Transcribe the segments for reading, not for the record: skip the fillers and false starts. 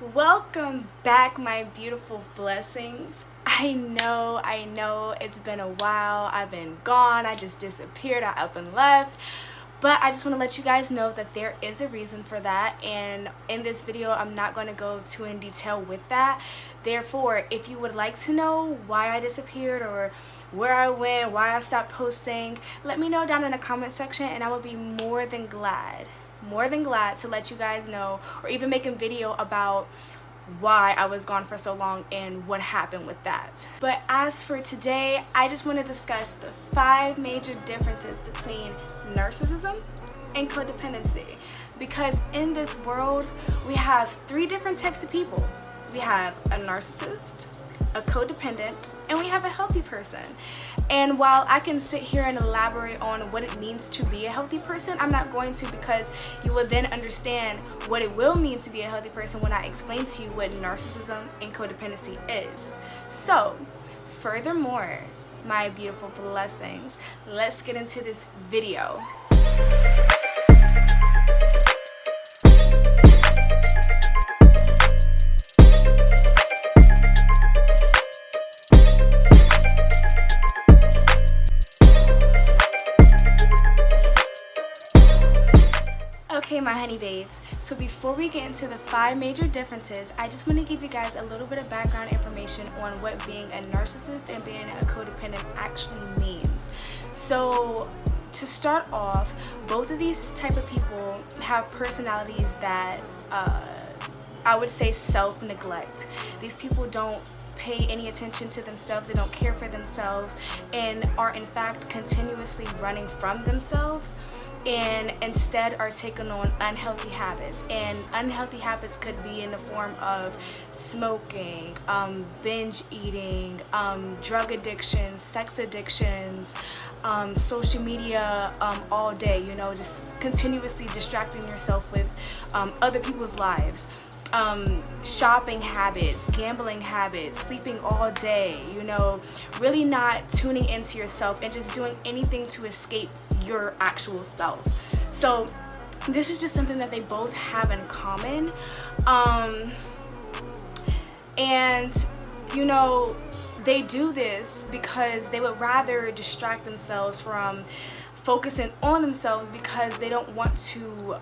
Welcome back, my beautiful blessings. I know it's been a while. I've been gone. I just disappeared. I up and left. But I just want to let you guys know that there is a reason for that, and in this video I'm not going to go too in detail with that. Therefore, if you would like to know why I disappeared or where I went, why I stopped posting, let me know down in the comment section, and I will be more than glad to let you guys know, or even make a video about why I was gone for so long and what happened with that. But as for today, I just want to discuss the 5 major differences between narcissism and codependency, because in this world we have 3 different types of people. We have a narcissist, a codependent, and we have a healthy person. And while I can sit here and elaborate on what it means to be a healthy person, I'm not going to, because you will then understand what it will mean to be a healthy person when I explain to you what narcissism and codependency is. So, furthermore, my beautiful blessings, let's get into this video. Okay, my honey babes, so before we get into the 5 major differences, I just want to give you guys a little bit of background information on what being a narcissist and being a codependent actually means. So to start off, both of these type of people have personalities that I would say self-neglect. These people don't pay any attention to themselves, they don't care for themselves, and are in fact continuously running from themselves, and instead are taking on unhealthy habits. And unhealthy habits could be in the form of smoking, binge eating, drug addictions, sex addictions, social media all day, just continuously distracting yourself with other people's lives. Shopping habits, gambling habits, sleeping all day, really not tuning into yourself and just doing anything to escape your actual self. So this is just something that they both have in common. And they do this because they would rather distract themselves from focusing on themselves, because they don't want to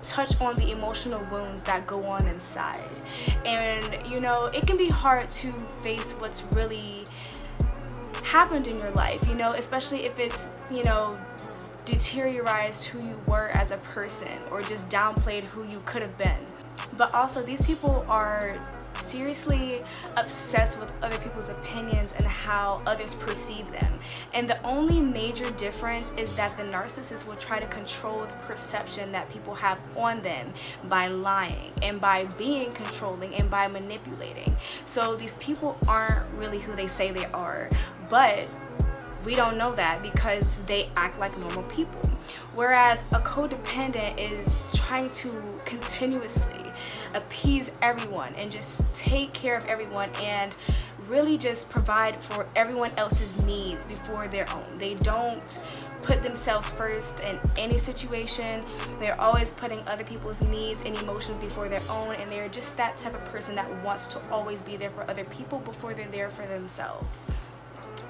touch on the emotional wounds that go on inside. And it can be hard to face what's really happened in your life, especially if it's deteriorized who you were as a person, or just downplayed who you could have been. But also, these people are seriously obsessed with other people's opinions and how others perceive them. And the only major difference is that the narcissist will try to control the perception that people have on them by lying and by being controlling and by manipulating. So these people aren't really who they say they are, but we don't know that because they act like normal people. Whereas a codependent is trying to continuously appease everyone and just take care of everyone, and really just provide for everyone else's needs before their own. They don't put themselves first in any situation. They're always putting other people's needs and emotions before their own, and they're just that type of person that wants to always be there for other people before they're there for themselves.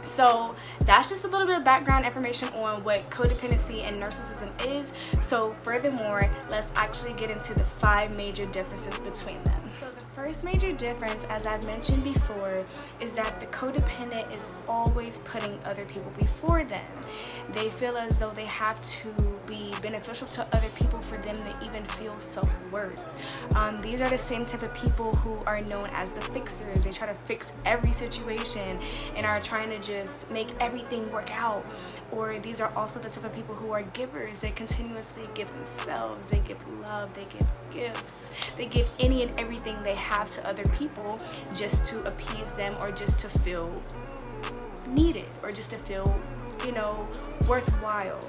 So that's just a little bit of background information on what codependency and narcissism is. So furthermore, let's actually get into the 5 major differences between them. So the first major difference, as I've mentioned before, is that the codependent is always putting other people before them. They feel as though they have to be beneficial to other people for them to even feel self-worth. These are the same type of people who are known as the fixers. They try to fix every situation and are trying to just make everything work out. Or these are also the type of people who are givers. They continuously give themselves, they give love, they give gifts, they give any and everything they have to other people just to appease them, or just to feel needed, or just to feel worthwhile.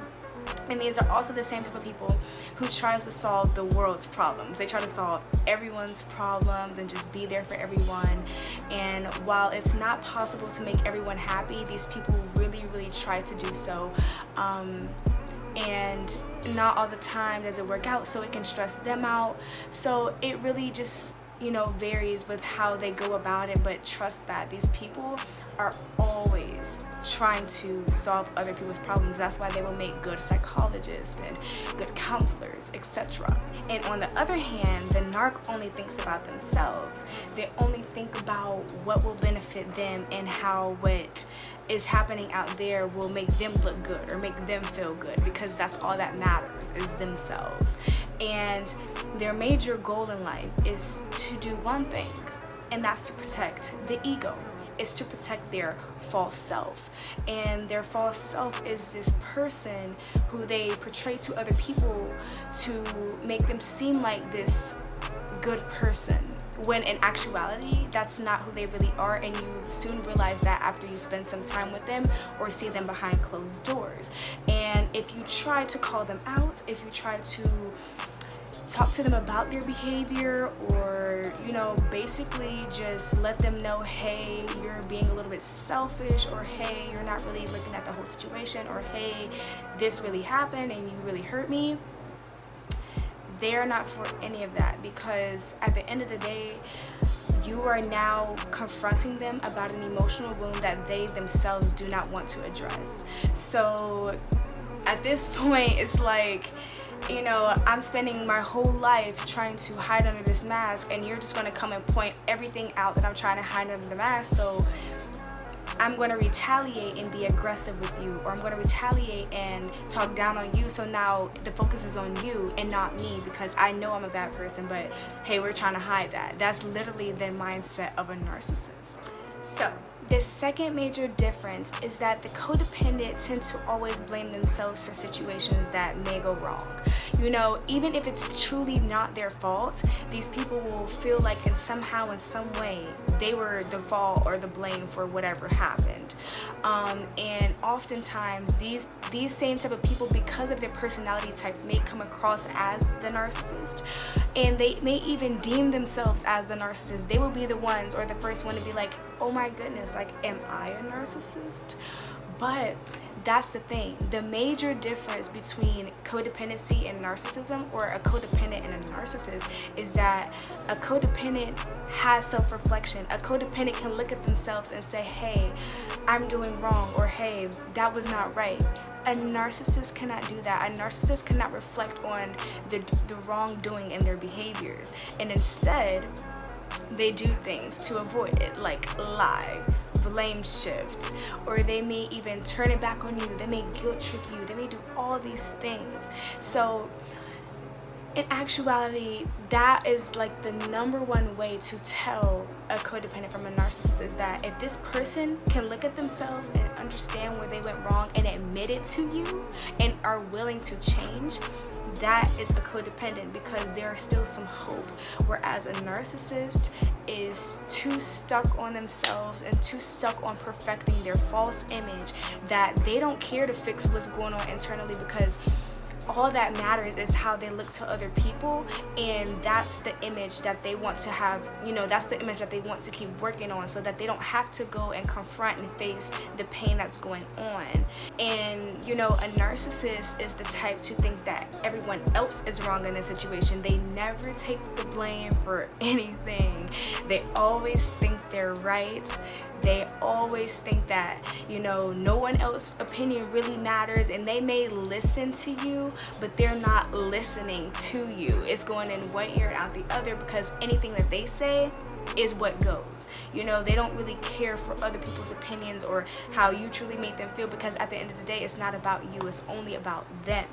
And these are also the same type of people who tries to solve the world's problems. They try to solve everyone's problems and just be there for everyone. And while it's not possible to make everyone happy, these people really try to do so. and not all the time does it work out, so it can stress them out. So it really just, varies with how they go about it, but trust that these people are always trying to solve other people's problems. That's why they will make good psychologists and good counselors, etc. And on the other hand, the narc only thinks about themselves. They only think about what will benefit them and how what is happening out there will make them look good or make them feel good, because that's all that matters, is themselves. And their major goal in life is to do one thing, and that's to protect the ego. Is to protect their false self. And their false self is this person who they portray to other people to make them seem like this good person, when in actuality that's not who they really are, and you soon realize that after you spend some time with them or see them behind closed doors. And if you try to call them out, if you try to talk to them about their behavior, or basically just let them know, hey, you're being a little bit selfish, or hey, you're not really looking at the whole situation, or hey, this really happened and you really hurt me, they're not for any of that, because at the end of the day, you are now confronting them about an emotional wound that they themselves do not want to address. So at this point, it's like, I'm spending my whole life trying to hide under this mask, and you're just going to come and point everything out that I'm trying to hide under the mask. So I'm going to retaliate and be aggressive with you, or I'm going to retaliate and talk down on you. So now the focus is on you and not me, because I know I'm a bad person, but hey, we're trying to hide that. That's literally the mindset of a narcissist. So the second major difference is that the codependent tend to always blame themselves for situations that may go wrong. Even if it's truly not their fault, these people will feel like in some way, they were the fault or the blame for whatever happened. And oftentimes, these same type of people, because of their personality types, may come across as the narcissist, and they may even deem themselves as the narcissist. They will be the ones, or the first one to be like, oh my goodness, like, am I a narcissist? But that's the thing. The major difference between codependency and narcissism, or a codependent and a narcissist, is that a codependent has self-reflection. A codependent can look at themselves and say, hey, I'm doing wrong, or hey, that was not right. A narcissist cannot do that. A narcissist cannot reflect on the wrongdoing in their behaviors, and instead they do things to avoid it, like lie, blame shift, or they may even turn it back on you. They may guilt trip you. They may do all these things. So in actuality, that is like the number one way to tell a codependent from a narcissist, is that if this person can look at themselves and understand where they went wrong and admit it to you and are willing to change, that is a codependent, because there is still some hope. Whereas a narcissist is too stuck on themselves and too stuck on perfecting their false image that they don't care to fix what's going on internally, because all that matters is how they look to other people, and that's the image that they want to have, that's the image that they want to keep working on, so that they don't have to go and confront and face the pain that's going on. And a narcissist is the type to think that everyone else is wrong in the situation. They never take the blame for anything. They always think they're right. They always think that, no one else's opinion really matters, and they may listen to you, but they're not listening to you. It's going in one ear and out the other, because anything that they say is what goes. They don't really care for other people's opinions or how you truly make them feel, because at the end of the day, it's not about you, it's only about them.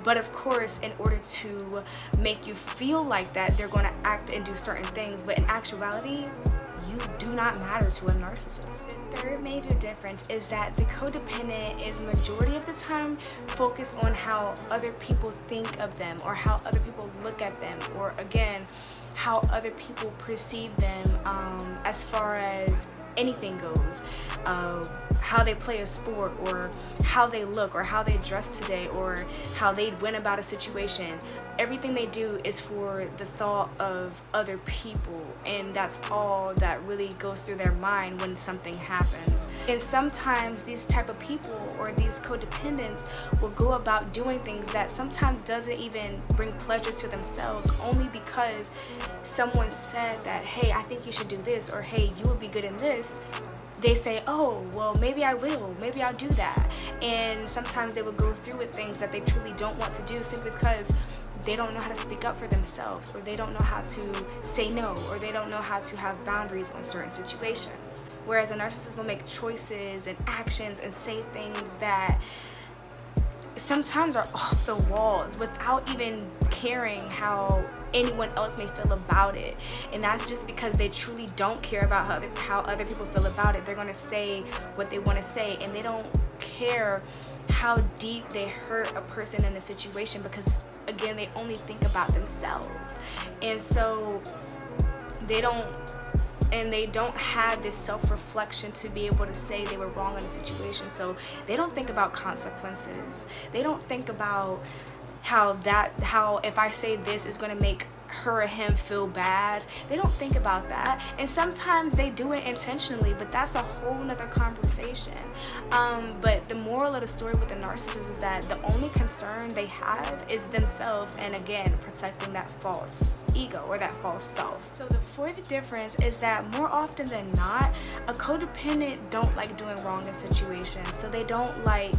But of course, in order to make you feel like that, they're going to act and do certain things, but in actuality, you do not matter to a narcissist. The third major difference is that the codependent is majority of the time focused on how other people think of them, or how other people look at them, or again, how other people perceive them, as far as anything goes. How they play a sport, or how they look, or how they dress today, or how they went about a situation. everything they do is for the thought of other people, and that's all that really goes through their mind when something happens. And sometimes these type of people or these codependents will go about doing things that sometimes doesn't even bring pleasure to themselves, only because someone said that, hey, I think you should do this, or hey, you would be good in this. They say, oh, well, maybe I will, maybe I'll do that. And sometimes they will go through with things that they truly don't want to do, simply because they don't know how to speak up for themselves, or they don't know how to say no, or they don't know how to have boundaries on certain situations. Whereas a narcissist will make choices and actions and say things that sometimes are off the walls without even caring how anyone else may feel about it. And that's just because they truly don't care about how other people feel about it. They're going to say what they want to say, and they don't care how deep they hurt a person in a situation, because again, they only think about themselves. And so they don't have this self-reflection to be able to say they were wrong in a situation. So they don't think about consequences. They don't think about how if I say this is going to make her or him feel bad. They don't think about that. And sometimes they do it intentionally, but that's a whole nother conversation. But the moral of the story with the narcissist is that the only concern they have is themselves, and again, protecting that false ego or that false self. So the fourth difference is that more often than not, a codependent don't like doing wrong in situations. So they don't like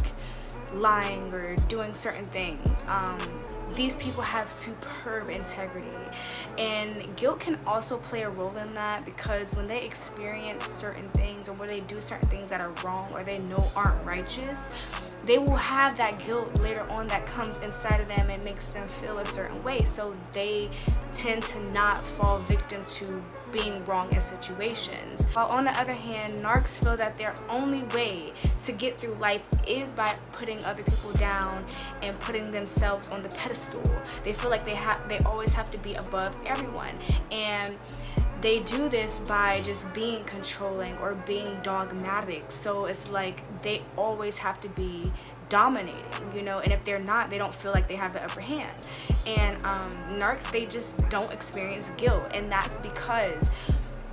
lying or doing certain things. These people have superb integrity, and guilt can also play a role in that, because when they experience certain things, or when they do certain things that are wrong or they know aren't righteous, they will have that guilt later on that comes inside of them and makes them feel a certain way. So they tend to not fall victim to being wrong in situations. While on the other hand, narcs feel that their only way to get through life is by putting other people down and putting themselves on the pedestal. They feel like they always have to be above everyone, and they do this by just being controlling or being dogmatic. So it's like they always have to be dominating, and if they're not, they don't feel like they have the upper hand. And narcs, they just don't experience guilt, and that's because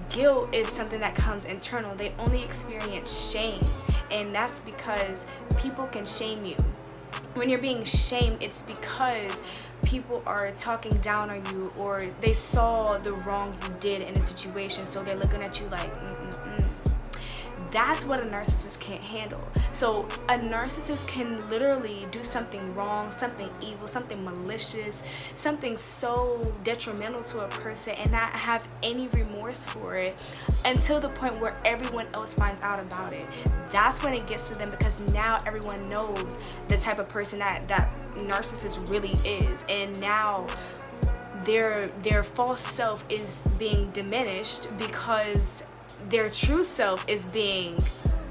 guilt is something that comes internal. They only experience shame, and that's because people can shame you. When you're being shamed, it's because people are talking down on you, or they saw the wrong you did in a situation, so they're looking at you like, That's what a narcissist can't handle. So a narcissist can literally do something wrong, something evil, something malicious, something so detrimental to a person, and not have any remorse for it until the point where everyone else finds out about it. That's when it gets to them, because now everyone knows the type of person that narcissist really is, and now their false self is being diminished because their true self is being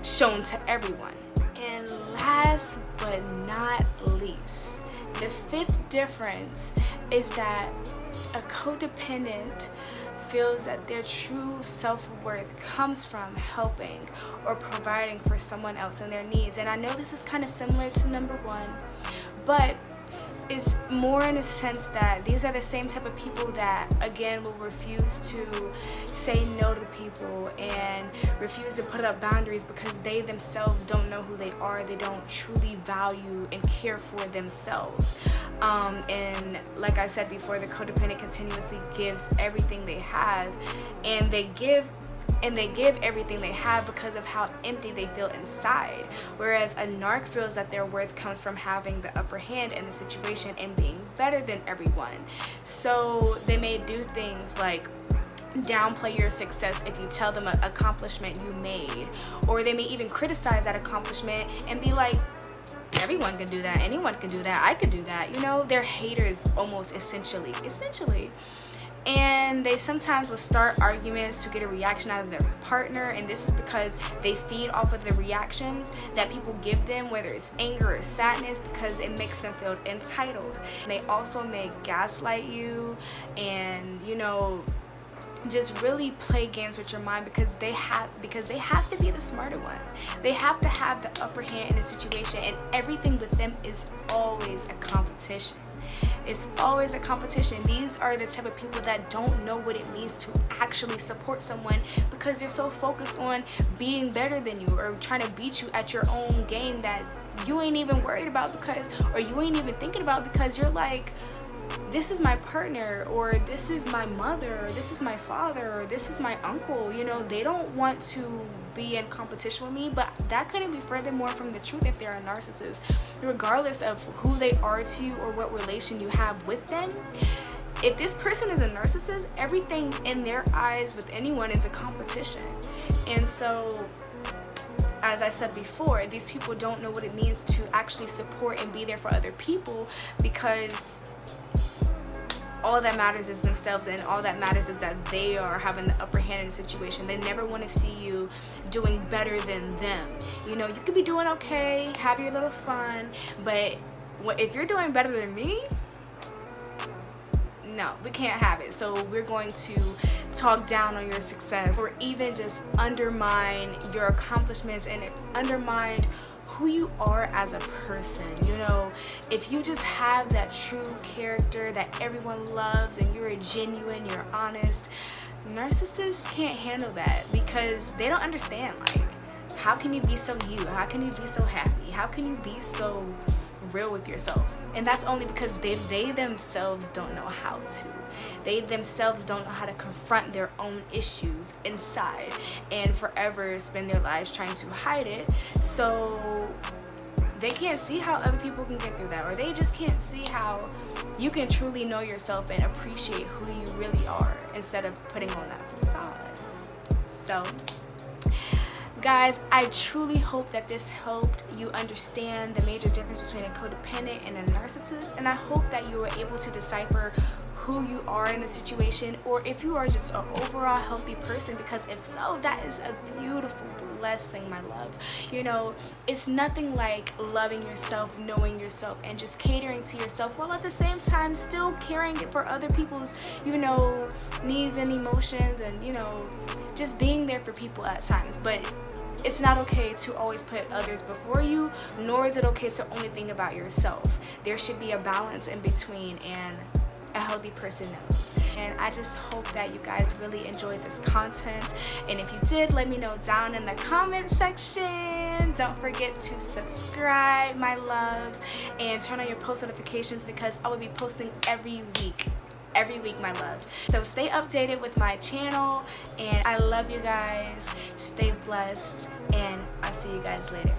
shown to everyone. And last but not least, the fifth difference is that a codependent feels that their true self-worth comes from helping or providing for someone else and their needs. And I know this is kind of similar to number one, but it's more in a sense that these are the same type of people that, again, will refuse to say no to people and refuse to put up boundaries because they themselves don't know who they are. They don't truly value and care for themselves. And like I said before, the codependent continuously gives everything they have, and they give everything they have because of how empty they feel inside. Whereas a narc feels that their worth comes from having the upper hand in the situation and being better than everyone. So they may do things like downplay your success if you tell them an accomplishment you made, or they may even criticize that accomplishment and be like, everyone can do that, anyone can do that, I could do that. They're haters almost essentially. And they sometimes will start arguments to get a reaction out of their partner, and this is because they feed off of the reactions that people give them, whether it's anger or sadness, because it makes them feel entitled. They also may gaslight you and just really play games with your mind because they have to be the smarter one. They have to have the upper hand in the situation, and everything with them is always a competition. It's always a competition. These are the type of people that don't know what it means to actually support someone because they're so focused on being better than you or trying to beat you at your own game that you ain't even worried about because, or you ain't even thinking about because you're like, this is my partner, or this is my mother, or this is my father, or this is my uncle. You know, they don't want to be in competition with me, but that couldn't be furthermore from the truth if they're a narcissist. Regardless of who they are to you or what relation you have with them, if this person is a narcissist, everything in their eyes with anyone is a competition. And so, as I said before, these people don't know what it means to actually support and be there for other people because all that matters is themselves, and all that matters is that they are having the upper hand in the situation. They never want to see you doing better than them. You know, you could be doing okay, have your little fun, but if you're doing better than me, no, we can't have it. So we're going to talk down on your success or even just undermine your accomplishments and undermine who you are as a person. You know, if you just have that true character that everyone loves and you're genuine, you're honest, narcissists can't handle that because they don't understand, like, how can you be so you? How can you be so happy? How can you be so real with yourself? And that's only because they themselves don't know how to. They themselves don't know how to confront their own issues inside and forever spend their lives trying to hide it. So they can't see how other people can get through that, or they just can't see how you can truly know yourself and appreciate who you really are instead of putting on that facade. So guys, I truly hope that this helped you understand the major difference between a codependent and a narcissist, and I hope that you were able to decipher who you are in the situation, or if you are just an overall healthy person, because if so, that is a beautiful blessing, my love. You know, it's nothing like loving yourself, knowing yourself, and just catering to yourself while at the same time still caring for other people's, you know, needs and emotions, and, you know, just being there for people at times. But it's not okay to always put others before you, nor is it okay to only think about yourself. There should be a balance in between, and a healthy person knows. And I just hope that you guys really enjoyed this content, and if you did, let me know down in the comment section. Don't forget to subscribe, my loves, and turn on your post notifications because I will be posting every week, my loves. So stay updated with my channel, and I love you guys. Stay blessed, and I'll see you guys later.